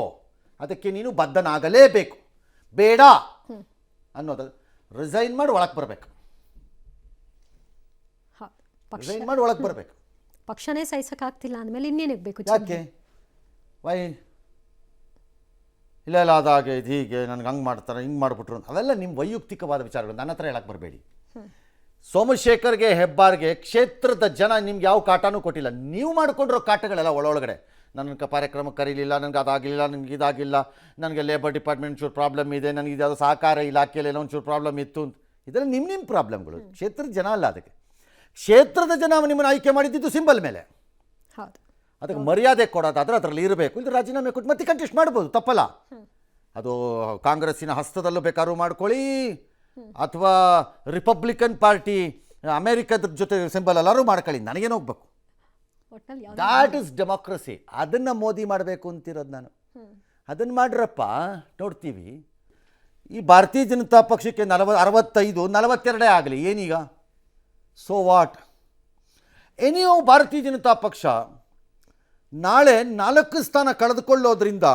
ಅದಕ್ಕೆ ನೀನು ಬದ್ಧನಾಗಲೇಬೇಕು. ಬೇಡ ಅನ್ನೋದು ರಿಸೈನ್ ಮಾಡಿ ಒಳಗೆ ಬರಬೇಕು. ರಿಸೈನ್ ಮಾಡಿ ಒಳಗೆ ಬರಬೇಕು. ಪಕ್ಷನೇ ಸಹಿಸಕ್ಕಾಗ್ತಿಲ್ಲ ಅಂದಮೇಲೆ ಇನ್ನೇನಿಗೆ ಬೇಕು? ಯಾಕೆ? ವೈ ಇಲ್ಲ ಅದಾಗೆ ಇದು ಹೀಗೆ ನನಗೆ ಹಂಗೆ ಮಾಡ್ತಾರೆ, ಹಿಂಗೆ ಮಾಡಿಬಿಟ್ರು, ಅವೆಲ್ಲ ನಿಮ್ಮ ವೈಯಕ್ತಿಕವಾದ ವಿಚಾರಗಳು, ನನ್ನ ಹತ್ರ ಹೇಳಕ್ಕೆ ಬರಬೇಡಿ. ಸೋಮಶೇಖರ್ಗೆ, ಹೆಬ್ಬಾರ್ಗೆ ಕ್ಷೇತ್ರದ ಜನ ನಿಮ್ಗೆ ಯಾವ ಕಾಟನೂ ಕೊಟ್ಟಿಲ್ಲ. ನೀವು ಮಾಡಿಕೊಂಡಿರೋ ಕಾಟಗಳೆಲ್ಲ ಒಳಗಡೆ. ನನ್ನ ಕಾರ್ಯಕ್ರಮಕ್ಕೆ ಕರೀಲಿಲ್ಲ, ನನಗೆ ಅದಾಗಿಲ್ಲ, ನನಗೆ ಇದಾಗಿಲ್ಲ, ನನಗೆ ಲೇಬರ್ ಡಿಪಾರ್ಟ್ಮೆಂಟ್ ಚೂರು ಪ್ರಾಬ್ಲಮ್ ಇದೆ, ನನಗೆ ಇದ್ಯಾವುದೋ ಸಹಕಾರ ಇಲಾಖೆಯಲ್ಲಿ ಏನೋ ಒಂಚೂರು ಪ್ರಾಬ್ಲಮ್ ಇತ್ತು ಅಂತ. ಇದೆಲ್ಲ ನಿಮ್ಮ ಪ್ರಾಬ್ಲಮ್ಗಳು, ಕ್ಷೇತ್ರದ ಜನ ಅಲ್ಲ. ಅದಕ್ಕೆ ಕ್ಷೇತ್ರದ ಜನ ನಿಮ್ಮನ್ನು ಆಯ್ಕೆ ಮಾಡಿದ್ದು ಸಿಂಬಲ್ ಮೇಲೆ. ಹೌದು, ಅದಕ್ಕೆ ಮರ್ಯಾದೆ ಕೊಡೋದಾದ್ರೆ ಅದರಲ್ಲಿ ಇರಬೇಕು. ಇಲ್ಲಿ ರಾಜೀನಾಮೆ ಕೊಟ್ಟು ಮತ್ತೆ ಕಂಟೆಸ್ಟ್ ಮಾಡ್ಬೋದು, ತಪ್ಪಲ್ಲ. ಅದು ಕಾಂಗ್ರೆಸ್ಸಿನ ಹಸ್ತದಲ್ಲೂ ಬೇಕಾದ್ರೂ ಮಾಡ್ಕೊಳ್ಳಿ, ಅಥವಾ ರಿಪಬ್ಲಿಕನ್ ಪಾರ್ಟಿ ಅಮೇರಿಕದ ಜೊತೆ ಸಿಂಬಲ್ ಎಲ್ಲರೂ ಮಾಡ್ಕೊಳ್ಳಿ, ನನಗೇನು ಹೋಗ್ಬೇಕು. That is democracy. ಅದನ್ನು ಮೋದಿ ಮಾಡಬೇಕು ಅಂತಿರೋದು ನಾನು. ಅದನ್ನು ಮಾಡ್ರಪ್ಪ, ನೋಡ್ತೀವಿ. ಈ ಭಾರತೀಯ ಜನತಾ ಪಕ್ಷಕ್ಕೆ 65, 42 ಆಗಲಿ, ಏನೀಗ? So what? ಎನಿಯೋ ಭಾರತೀಯ ಜನತಾ ಪಕ್ಷ ನಾಳೆ 4 ಸ್ಥಾನ ಕಳೆದುಕೊಳ್ಳೋದ್ರಿಂದ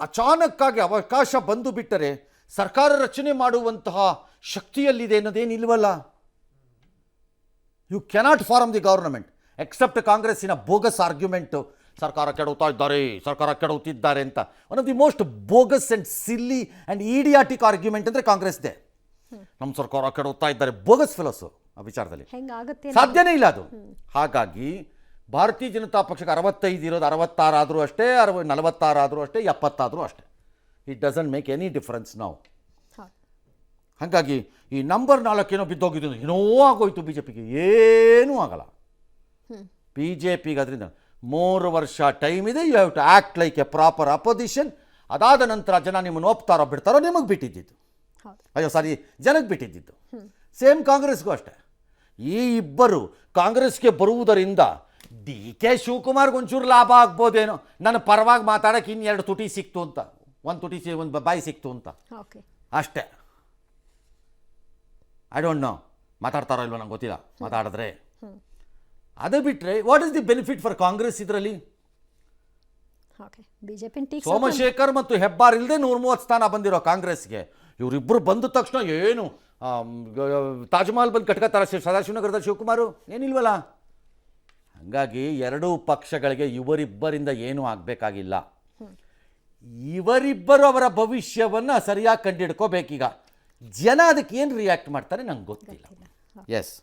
ಅಚಾನಕ್ಕಾಗಿ ಅವಕಾಶ ಬಂದು ಬಿಟ್ಟರೆ ಸರ್ಕಾರ ರಚನೆ ಮಾಡುವಂತಹ ಶಕ್ತಿಯಲ್ಲಿದೆ ಅನ್ನೋದೇನಿಲ್ವಲ್ಲ. You cannot form the government except ಕಾಂಗ್ರೆಸ್ಸಿನ ಬೋಗಸ್ ಆರ್ಗ್ಯುಮೆಂಟು, ಸರ್ಕಾರ ಕೆಡುತ್ತಿದ್ದಾರೆ ಅಂತ. One of the most bogus and silly and idiotic argument ಅಂದರೆ ಕಾಂಗ್ರೆಸ್ದೇ. ನಮ್ಮ ಸರ್ಕಾರ ಕೆಡುತ್ತಾ ಇದ್ದಾರೆ, ಬೋಗಸ್ ಫೆಲೋಸು ಆ ವಿಚಾರದಲ್ಲಿ ಹೆಂಗಾಗುತ್ತೆ ಸಾಧ್ಯನೇ ಇಲ್ಲ ಅದು. ಹಾಗಾಗಿ ಭಾರತೀಯ ಜನತಾ ಪಕ್ಷಕ್ಕೆ 65 ಇರೋದು 66 ಆದರೂ ಅಷ್ಟೇ, 46 ಆದರೂ ಅಷ್ಟೇ, 70 ಆದರೂ ಅಷ್ಟೇ. It doesn't make any difference ನಾವು. ಹಾಗಾಗಿ ಈ ನಂಬರ್ 4 ಏನೋ ಬಿದ್ದೋಗಿದ್ದು ಏನೋ ಆಗೋಯ್ತು, ಬಿ ಜೆ ಪಿಗೆ ಏನೂ ಆಗಲ್ಲ. ಬಿ ಜೆ ಪಿಗೆ ಅದರಿಂದ 3 ವರ್ಷ ಟೈಮ್ ಇದೆ. You have to act like a proper opposition. ಅದಾದ ನಂತರ ಜನ ನಿಮ್ಮನ್ನು ಒಪ್ತಾರೋ ಬಿಡ್ತಾರೋ ನಿಮಗೆ ಬಿಟ್ಟಿದ್ದಿದ್ದು. ಅಯ್ಯೋ ಸಾರಿ, ಜನಕ್ಕೆ ಬಿಟ್ಟಿದ್ದಿದ್ದು. ಸೇಮ್ ಕಾಂಗ್ರೆಸ್ಗೂ ಅಷ್ಟೇ. ಈ ಇಬ್ಬರು ಕಾಂಗ್ರೆಸ್ಗೆ ಬರುವುದರಿಂದ ಡಿ ಕೆ ಶಿವಕುಮಾರ್ಗೆ ಒಂಚೂರು ಲಾಭ ಆಗ್ಬೋದೇನೋ, ನನ್ನ ಪರವಾಗಿ ಮಾತಾಡೋಕ್ಕೆ 2 ತುಟಿ ಸಿಕ್ತು ಅಂತ, ಒಂದು ಬಾಯಿ ಸಿಕ್ತು ಅಂತ ಅಷ್ಟೇ. ಐ ಡೋಂಟ್ ನೋ ಮಾತಾಡ್ತಾರೋ ಇಲ್ವೋ ನಂಗೆ ಗೊತ್ತಿಲ್ಲ. ಮಾತಾಡಿದ್ರೆ ಅದು ಬಿಟ್ಟರೆ what is the benefit for Congress ಇದರಲ್ಲಿ? ಸೋಮಶೇಖರ್ ಮತ್ತು ಹೆಬ್ಬಾರ್ ಇಲ್ಲದೆ 130 ಸ್ಥಾನ ಬಂದಿರೋ ಕಾಂಗ್ರೆಸ್ಗೆ ಇವರಿಬ್ಬರು ಬಂದ ತಕ್ಷಣ ಏನು ತಾಜ್ ಮಹಲ್ ಬಂದು ಕಟ್ಕೋತಾರ ಸದಾಶಿವನಗರದ ಶಿವಕುಮಾರು? ಏನಿಲ್ವಲ್ಲ. ಹಾಗಾಗಿ ಎರಡೂ ಪಕ್ಷಗಳಿಗೆ ಇವರಿಬ್ಬರಿಂದ ಏನೂ ಆಗಬೇಕಾಗಿಲ್ಲ. ಇವರಿಬ್ಬರು ಅವರ ಭವಿಷ್ಯವನ್ನು ಸರಿಯಾಗಿ ಕಂಡುಹಿಡ್ಕೋಬೇಕೀಗ. ಜನ ಅದಕ್ಕೆ ಏನು ರಿಯಾಕ್ಟ್ ಮಾಡ್ತಾರೆ ನಂಗೆ ಗೊತ್ತಿಲ್ಲ. ಎಸ್,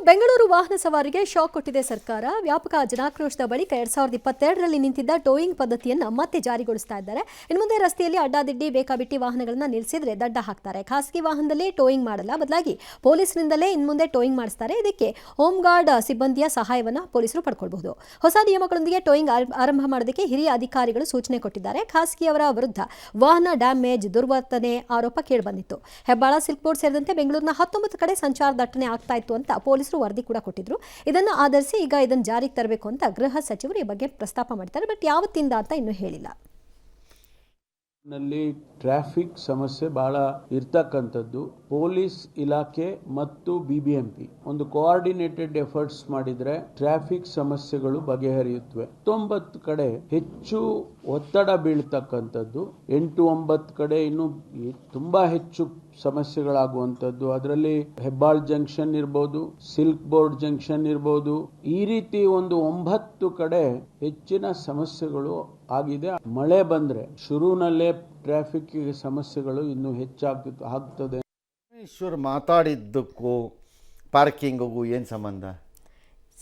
ಬೆಂಗಳೂರು ವಾಹನ ಸವಾರಿಗೆ ಶಾಕ್ ಕೊಟ್ಟಿದೆ ಸರ್ಕಾರ. ವ್ಯಾಪಕ ಜನಾಕ್ರೋಶದ ಬಳಿಕ 2022ರಲ್ಲಿ ನಿಂತಿದ್ದ ಟೋಯಿಂಗ್ ಪದ್ಧತಿಯನ್ನು ಮತ್ತೆ ಜಾರಿಗೊಳಿಸ್ತಾ ಇದ್ದಾರೆ. ಇನ್ನು ಮುಂದೆ ರಸ್ತೆಯಲ್ಲಿ ಅಡ್ಡಾದಿಡ್ಡಿ ಬೇಕಾಬಿಟ್ಟಿ ವಾಹನಗಳನ್ನು ನಿಲ್ಲಿಸಿದ್ರೆ ದಂಡ ಹಾಕ್ತಾರೆ. ಖಾಸಗಿ ವಾಹನದಲ್ಲಿ ಟೋಯಿಂಗ್ ಮಾಡಲ್ಲ, ಬದಲಾಗಿ ಪೊಲೀಸರಿಂದಲೇ ಇನ್ನು ಮುಂದೆ ಟೋಯಿಂಗ್ ಮಾಡಿಸ್ತಾರೆ. ಇದಕ್ಕೆ ಹೋಮ್ ಗಾರ್ಡ್ ಸಿಬ್ಬಂದಿಯ ಸಹಾಯವನ್ನು ಪೊಲೀಸರು ಪಡ್ಕೊಳ್ಬಹುದು. ಹೊಸ ನಿಯಮಗಳೊಂದಿಗೆ ಟೋಯಿಂಗ್ ಆರಂಭ ಮಾಡೋದಕ್ಕೆ ಹಿರಿಯ ಅಧಿಕಾರಿಗಳು ಸೂಚನೆ ಕೊಟ್ಟಿದ್ದಾರೆ. ಖಾಸಗಿಯವರ ವಿರುದ್ಧ ವಾಹನ ಡ್ಯಾಮೇಜ್, ದುರ್ವರ್ತನೆ ಆರೋಪ ಕೇಳಿಬಂದಿತ್ತು. ಹೆಬ್ಬಾಳ, ಸಿಲ್ಕ್ ಬೋರ್ಡ್ ಸೇರಿದಂತೆ ಬೆಂಗಳೂರಿನ 19 ಕಡೆ ಸಂಚಾರ ದಟ್ಟಣೆ ಆಗ್ತಾ ಇತ್ತು ಅಂತ ಪೊಲೀಸರು ವರದಿ ಕೂಡ ಕೊಟ್ಟಿದ್ರು. ಇದನ್ನು ಆಧರಿಸಿ ಈಗ ಇದನ್ನು ಜಾರಿಗೆ ತರಬೇಕು ಅಂತ ಗೃಹ ಸಚಿವರು ಈ ಬಗ್ಗೆ ಪ್ರಸ್ತಾಪ ಮಾಡ್ತಾರೆ. ಬಟ್ ಯಾವತ್ತಿಂದ ಅಂತ ಇನ್ನೂ ಹೇಳಿಲ್ಲ. ನಲ್ಲಿ ಟ್ರಾಫಿಕ್ ಸಮಸ್ಯೆ ಬಹಳ ಇರ್ತಕ್ಕಂಥದ್ದು. ಪೊಲೀಸ್ ಇಲಾಖೆ ಮತ್ತು BBMP ಒಂದು ಕೋಆರ್ಡಿನೇಟೆಡ್ ಎಫರ್ಟ್ಸ್ ಮಾಡಿದ್ರೆ ಟ್ರಾಫಿಕ್ ಸಮಸ್ಯೆಗಳು ಬಗೆಹರಿಯುತ್ತವೆ. 90 ಕಡೆ ಹೆಚ್ಚು ಒತ್ತಡ ಬೀಳ್ತಕ್ಕಂಥದ್ದು, 8-9 ಕಡೆ ಇನ್ನು ತುಂಬಾ ಹೆಚ್ಚು ಸಮಸ್ಯೆಗಳಾಗುವಂಥದ್ದು. ಅದರಲ್ಲಿ ಹೆಬ್ಬಾಳ್ ಜಂಕ್ಷನ್ ಇರ್ಬೋದು, ಸಿಲ್ಕ್ ಬೋರ್ಡ್ ಜಂಕ್ಷನ್ ಇರ್ಬೋದು, ಈ ರೀತಿ ಒಂದು 9 ಕಡೆ ಹೆಚ್ಚಿನ ಸಮಸ್ಯೆಗಳು ಆಗಿದೆ. ಮಳೆ ಬಂದ್ರೆ ಶುರುನಲ್ಲೇ ಟ್ರಾಫಿಕ್ ಸಮಸ್ಯೆಗಳು ಇನ್ನೂ ಹೆಚ್ಚಾಗ್ತದೆ. ಈಶ್ವರ್ ಮಾತಾಡಿದ್ದಕ್ಕೂ ಪಾರ್ಕಿಂಗಿಗೂ ಏನು ಸಂಬಂಧ?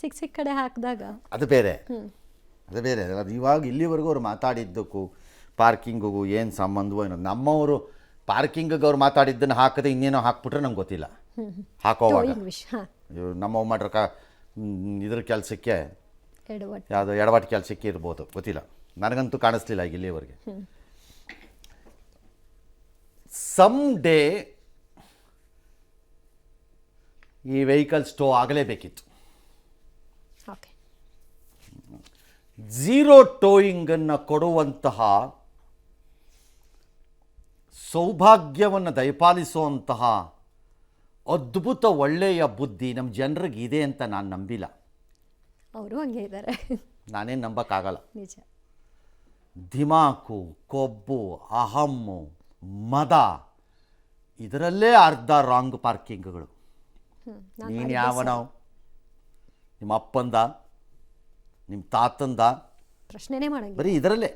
ಸಿಕ್ಕ ಕಡೆ ಹಾಕಿದಾಗ ಅದು ಬೇರೆ. ಅದು ಇವಾಗ ಇಲ್ಲಿವರೆಗೂ ಅವ್ರು ಮಾತಾಡಿದ್ದಕ್ಕೂ ಪಾರ್ಕಿಂಗಿಗೂ ಏನು ಸಂಬಂಧವೋ ಏನೋ. ನಮ್ಮವರು ಪಾರ್ಕಿಂಗಿಗೆ ಅವ್ರು ಮಾತಾಡಿದ್ದನ್ನು ಹಾಕದೆ ಇನ್ನೇನೋ ಹಾಕ್ಬಿಟ್ರೆ ನಂಗೆ ಗೊತ್ತಿಲ್ಲ. ಹಾಕೋವಾಗ ನಮ್ಮ ಮಾಡ್ರ ಇದ್ರ ಕೆಲಸಕ್ಕೆ ಯಾವುದೋ ಎಡವಟ್ಟು ಕೆಲಸಕ್ಕೆ ಇರ್ಬೋದು, ಗೊತ್ತಿಲ್ಲ. ನನಗಂತೂ ಕಾಣಿಸ್ಲಿಲ್ಲ ಈಗ ಇಲ್ಲಿವರೆಗೆ. ಸಮ್ ಡೇ ಈ ವೆಹಿಕಲ್ ಸ್ಟೋ ಆಗಲೇಬೇಕಿತ್ತು. ಝೀರೋ ಟೋಯಿಂಗನ್ನು ಕೊಡುವಂತಹ ಸೌಭಾಗ್ಯವನ್ನು ದಯಪಾಲಿಸುವಂತಹ ಅದ್ಭುತ ಒಳ್ಳೆಯ ಬುದ್ಧಿ ನಮ್ಮ ಜನರಿಗೆ ಇದೆ ಅಂತ ನಾನು ನಂಬಿಲ್ಲ. ಅವರು ಹಂಗೆ ಇದ್ದಾರೆ, ನಾನೇನು ನಂಬಕ್ಕಾಗಲ್ಲ. ನಿಜ. ದಿಮಾಕು, ಕೊಬ್ಬು, ಅಹಮ್ಮು, ಮದ, ಇದರಲ್ಲೇ ಅರ್ಧ ರಾಂಗ್ ಪಾರ್ಕಿಂಗ್ಗಳು. ನೀನು ಯಾವನೋ, ನಿಮ್ಮ ಅಪ್ಪಂದ, ನಿಮ್ಮ ತಾತಂದ, ಪ್ರಶ್ನೆನೇ ಮಾಡಂಗಿಲ್ಲ, ಬರೀ ಇದರಲ್ಲೇ.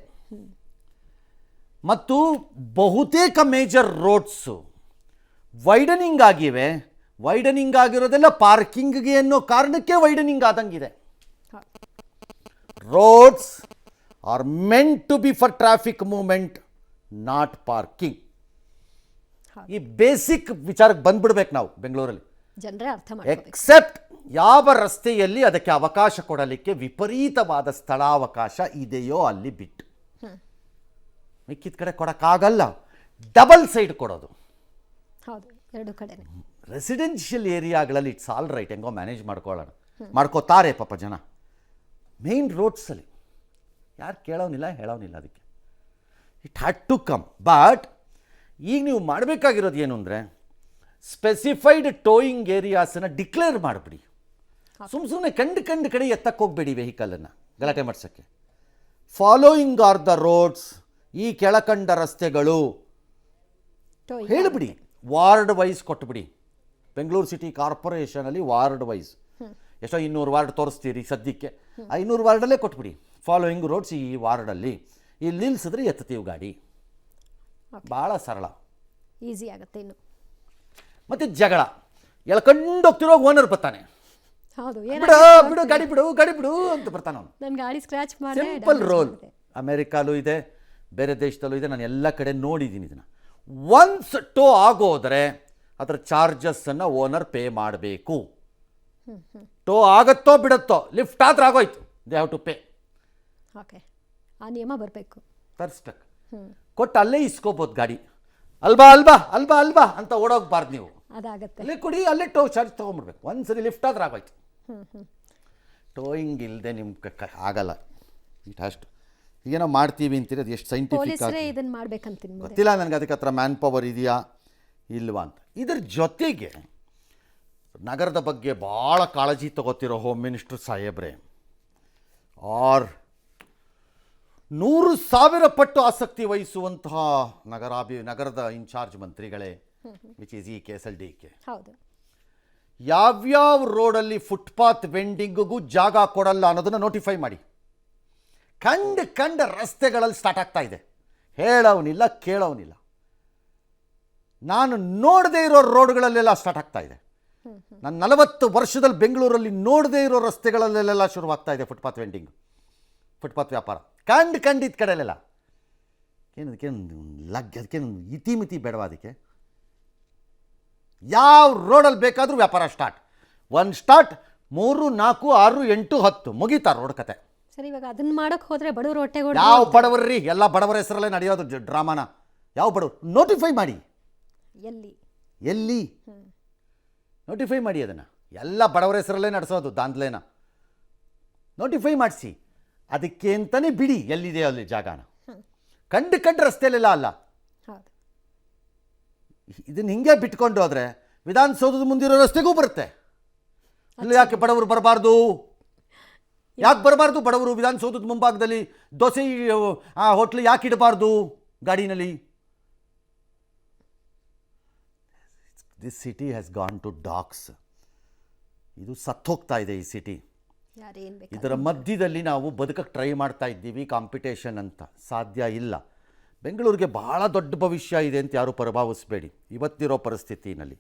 ಮತ್ತು ಬಹುತೇಕ ಮೇಜರ್ ರೋಡ್ಸು ವೈಡನಿಂಗ್ ಆಗಿವೆ. ವೈಡನಿಂಗ್ ಆಗಿರೋದೆಲ್ಲ ಪಾರ್ಕಿಂಗ್ಗೆ ಅನ್ನೋ ಕಾರಣಕ್ಕೆ ವೈಡನಿಂಗ್ ಆದಂಗಿದೆ. Roads are meant to be for traffic movement, not parking. ಈ ಬೇಸಿಕ್ ವಿಚಾರಕ್ಕೆ ಬಂದ್ಬಿಡ್ಬೇಕು ನಾವು ಬೆಂಗಳೂರಲ್ಲಿ. ಜನರೇ ಅರ್ಥ ಮಾಡ್ಬೇಕು. ಎಕ್ಸೆಪ್ಟ್ ಯಾವ ರಸ್ತೆಯಲ್ಲಿ ಅದಕ್ಕೆ ಅವಕಾಶ ಕೊಡಲಿಕ್ಕೆ ವಿಪರೀತವಾದ ಸ್ಥಳಾವಕಾಶ ಇದೆಯೋ ಅಲ್ಲಿ ಬಿಟ್ಟು, ಮಿಕ್ಕಿದ ಕಡೆ ಕೊಡೋಕ್ಕಾಗಲ್ಲ. ಡಬಲ್ ಸೈಡ್ ಕೊಡೋದು. ಹೌದು, ಎರಡು ಕಡೆ. ರೆಸಿಡೆನ್ಷಿಯಲ್ ಏರಿಯಾಗಳಲ್ಲಿ ಇಟ್ಸ್ ಆಲ್ ರೈಟ್, ಹೆಂಗೋ ಮ್ಯಾನೇಜ್ ಮಾಡ್ಕೋತಾರೆ ಪಾಪ ಜನ. ಮೇನ್ ರೋಡ್ಸಲ್ಲಿ ಯಾರು ಕೇಳೋನಿಲ್ಲ, ಹೇಳೋನಿಲ್ಲ. ಅದಕ್ಕೆ it had to come. But ಈಗ ನೀವು ಮಾಡಬೇಕಾಗಿರೋದು ಏನು ಅಂದರೆ, ಸ್ಪೆಸಿಫೈಡ್ ಟೋಯಿಂಗ್ ಏರಿಯಾಸನ್ನು ಡಿಕ್ಲೇರ್ ಮಾಡಿಬಿಡಿ. ಸುಮ್ಮನೆ ಕಂಡು ಕಡೆ ಎತ್ತಕ್ಕೆ ಹೋಗಬೇಡಿ ವೆಹಿಕಲನ್ನು ಗಲಾಟೆ ಮಾಡ್ಸೋಕ್ಕೆ. ಫಾಲೋಯಿಂಗ್ ಆರ್ ದ ರೋಡ್ಸ್ ಈ ಕೆಳಕಂಡ ರಸ್ತೆಗಳು Towing ಹೇಳಿಬಿಡಿ, ವಾರ್ಡ್ ವೈಸ್ ಕೊಟ್ಬಿಡಿ. ಬೆಂಗಳೂರು ಸಿಟಿ ಕಾರ್ಪೊರೇಷನಲ್ಲಿ ವಾರ್ಡ್ ವೈಸ್ ಎಷ್ಟೋ 200 ವಾರ್ಡ್ ತೋರಿಸ್ತೀರಿ ಸದ್ಯಕ್ಕೆ, 500 ವಾರ್ಡಲ್ಲೇ ಕೊಟ್ಬಿಡಿ. ಫಾಲೋಯಿಂಗ್ ರೋಡ್ಸ್ ಈ ವಾರ್ಡಲ್ಲಿ, ಇಲ್ಲಿ ನಿಲ್ಲಿಸಿದ್ರೆ ಎತ್ತೀವಿ ಗಾಡಿ. ಭಾಳ ಸರಳ. ಈಸಿ ಆಗುತ್ತೆ ಇನ್ನು. ಮತ್ತು ಜಗಳ ಎಳ್ಕೊಂಡು ಹೋಗ್ತಿರೋ ಓನರ್ ಬರ್ತಾನೆ, ಹೌದು, ಬಿಡು ಬಿಡು ಗಾಡಿ ಬಿಡು ಗಾಡಿ ಬಿಡು ಅಂತ ಬರ್ತಾನೆ ಅವನು. ನನ್ನ ಗಾಡಿ ಸ್ಕ್ರ್ಯಾಚ್ ಮಾಡಿ ಸಿಂಪಲ್ ರೋಲ್. ಅಮೇರಿಕಾಲೂ ಇದೆ, ಬೇರೆ ದೇಶದಲ್ಲೂ ಇದೆ, ನಾನು ಎಲ್ಲ ಕಡೆ ನೋಡಿದ್ದೀನಿ ಇದನ್ನು. ಒನ್ಸ್ ಟೋ ಆಗೋದ್ರೆ ಅದರ ಚಾರ್ಜಸ್ಸನ್ನು ಓನರ್ ಪೇ ಮಾಡಬೇಕು. ಟೋ ಆಗತ್ತೋ ಬಿಡುತ್ತೋ, ಲಿಫ್ಟ್ ಆದ್ರೆ ಆಗೋಯ್ತು, they have to pay. Okay, ಆ ನಿಯಮ ಬರಬೇಕು. ತರಿಸ್ಬೇಕು, ಕೊಟ್ಟು ಅಲ್ಲೇ ಇಸ್ಕೋಬೋದು ಗಾಡಿ. ಅಲ್ಬಾ ಅಲ್ಬಾ ಅಲ್ಬಾ ಅಲ್ಬಾ ಅಂತ ಓಡೋಗ್ಬಾರ್ದು ನೀವು. ಅದಾಗತ್ತೆ. ಅಲ್ಲೇ ಕೊಡಿ, ಅಲ್ಲೇ ಟೋ ಚಾರ್ಜ್ ತೊಗೊಂಡ್ಬಿಡ್ಬೇಕು. ಒಂದ್ಸರಿ ಲಿಫ್ಟ್ ಆದ್ರೆ ಆಗೋಯ್ತು. ಟೋಯಿಂಗ್ ಇಲ್ಲದೆ ನಿಮ್ಗೆ ಆಗಲ್ಲ. ಇಟ್ ಅಷ್ಟು ಏನೋ ಮಾಡ್ತೀವಿ ಅಂತೀರಿ, ಅದು ಎಷ್ಟು ಸೈಂಟಿಫಿಕ್ ಪೊಲೀಸರೇ ಆಗಿ ಇದನ್ನ ಮಾಡ್ಬೇಕಂತೀನಿ. ಗೊತ್ತಿಲ್ಲ ನನಗೆ, ಅದಕ್ಕೆ ಹತ್ರ ಮ್ಯಾನ್ ಪವರ್ ಇದೆಯಾ ಇಲ್ವಾ ಅಂತ. ಇದ್ರ ಜೊತೆಗೆ ನಗರದ ಬಗ್ಗೆ ಭಾಳ ಕಾಳಜಿ ತಗೋತಿರೋ ಹೋಮ್ ಮಿನಿಸ್ಟರ್ ಸಾಹೇಬ್ರೆ, ಆರ್ 100,000 ಪಟ್ಟು ಆಸಕ್ತಿ ವಹಿಸುವಂತಹ ನಗರದ ಇನ್ಚಾರ್ಜ್ ಮಂತ್ರಿಗಳೇ, ವಿಚ್ ಈಸ್ ಈ KSLDK, ಹೌದು, ಯಾವ್ಯಾವ ರೋಡಲ್ಲಿ ಫುಟ್ಪಾತ್ ವೆಂಡಿಂಗಿಗೂ ಜಾಗ ಕೊಡಲ್ಲ ಅನ್ನೋದನ್ನು ನೋಟಿಫೈ ಮಾಡಿ. ಕಂಡ ರಸ್ತೆಗಳಲ್ಲಿ ಸ್ಟಾರ್ಟ್ ಆಗ್ತಾ ಇದೆ. ಹೇಳೋನಿಲ್ಲ ಕೇಳೋನಿಲ್ಲ. ನಾನು ನೋಡದೇ ಇರೋ ರೋಡ್ಗಳಲ್ಲೆಲ್ಲ ಸ್ಟಾರ್ಟ್ ಆಗ್ತಾ ಇದೆ. ನಾನು 40 ವರ್ಷದಲ್ಲಿ ಬೆಂಗಳೂರಲ್ಲಿ ನೋಡದೇ ಇರೋ ರಸ್ತೆಗಳಲ್ಲೆಲ್ಲ ಶುರುವಾಗ್ತಾ ಇದೆ ಫುಟ್ಪಾತ್ ವೆಂಡಿಂಗ್, ಫುಟ್ಪಾತ್ ವ್ಯಾಪಾರ. ಕಂಡಿದ್ದ ಕಡೆಯಲ್ಲೆಲ್ಲ ಅದಕ್ಕೇನು ಇತಿಮಿತಿ ಬೇಡವಾ? ಅದಕ್ಕೆ ಯಾವ ರೋಡಲ್ಲಿ ಬೇಕಾದರೂ ವ್ಯಾಪಾರ ಸ್ಟಾರ್ಟ್. 1 ಸ್ಟಾರ್ಟ್ 3, 4, 6, 8, 10 ಮುಗೀತಾ ರೋಡ್ ಕತೆ. ಸರಿ, ಇವಾಗ ಅದನ್ನ ಮಾಡಕ್ ಹೋದ್ರೆ ಬಡವರು ಹೊಟ್ಟೆಗೆ ಯಾವ ಬಡವರ್ರಿ? ಎಲ್ಲ ಬಡವರ ಹೆಸರಲ್ಲೇ ನಡೆಯೋದು ಡ್ರಾಮಾನ. ಯಾವ ಬಡವರು? ನೋಟಿಫೈ ಮಾಡಿ. ಎಲ್ಲಿ ನೋಟಿಫೈ ಮಾಡಿ ಅದನ್ನು. ಎಲ್ಲ ಬಡವರ ಹೆಸರಲ್ಲೇ ನಡೆಸೋದು ದಾಂಧಲೆನ. ನೋಟಿಫೈ ಮಾಡಿಸಿ, ಅದಕ್ಕೆ ಅಂತಲೇ ಬಿಡಿ ಎಲ್ಲಿದೆ ಅಲ್ಲಿ ಜಾಗನ. ಕಂಡು ರಸ್ತೆಯಲ್ಲೆಲ್ಲ ಅಲ್ಲ. ಹೌದು, ಇದನ್ನು ಹಿಂಗೆ ಬಿಟ್ಕೊಂಡು ಹೋದರೆ ವಿಧಾನಸೌಧದ ಮುಂದಿರೋ ರಸ್ತೆಗೂ ಬರುತ್ತೆ. ಅಲ್ಲಿ ಯಾಕೆ ಬಡವರು ಬರಬಾರ್ದು? ಯಾಕೆ ಬರಬಾರ್ದು ಬಡವರು? ವಿಧಾನಸೌಧದ ಮುಂಭಾಗದಲ್ಲಿ ದೋಸೆ ಹೋಟ್ಲು ಯಾಕೆ ಇಡಬಾರ್ದು ಗಾಡಿನಲ್ಲಿ? This city has gone to dogs. ಇದು ಸತ್ತೋಗ್ತಾ ಇದೆ ಈ ಸಿಟಿ. ಇದರ ಮಧ್ಯದಲ್ಲಿ ನಾವು ಬದುಕಕ್ಕೆ ಟ್ರೈ ಮಾಡ್ತಾ ಇದ್ದೀವಿ ಕಾಂಪಿಟೇಷನ್ ಅಂತ. ಸಾಧ್ಯ ಇಲ್ಲ. ಬೆಂಗಳೂರಿಗೆ ಭಾಳ ದೊಡ್ಡ ಭವಿಷ್ಯ ಇದೆ ಅಂತ ಯಾರೂ ಪ್ರಭಾವಿಸಬೇಡಿ ಇವತ್ತಿರೋ ಪರಿಸ್ಥಿತಿನಲ್ಲಿ.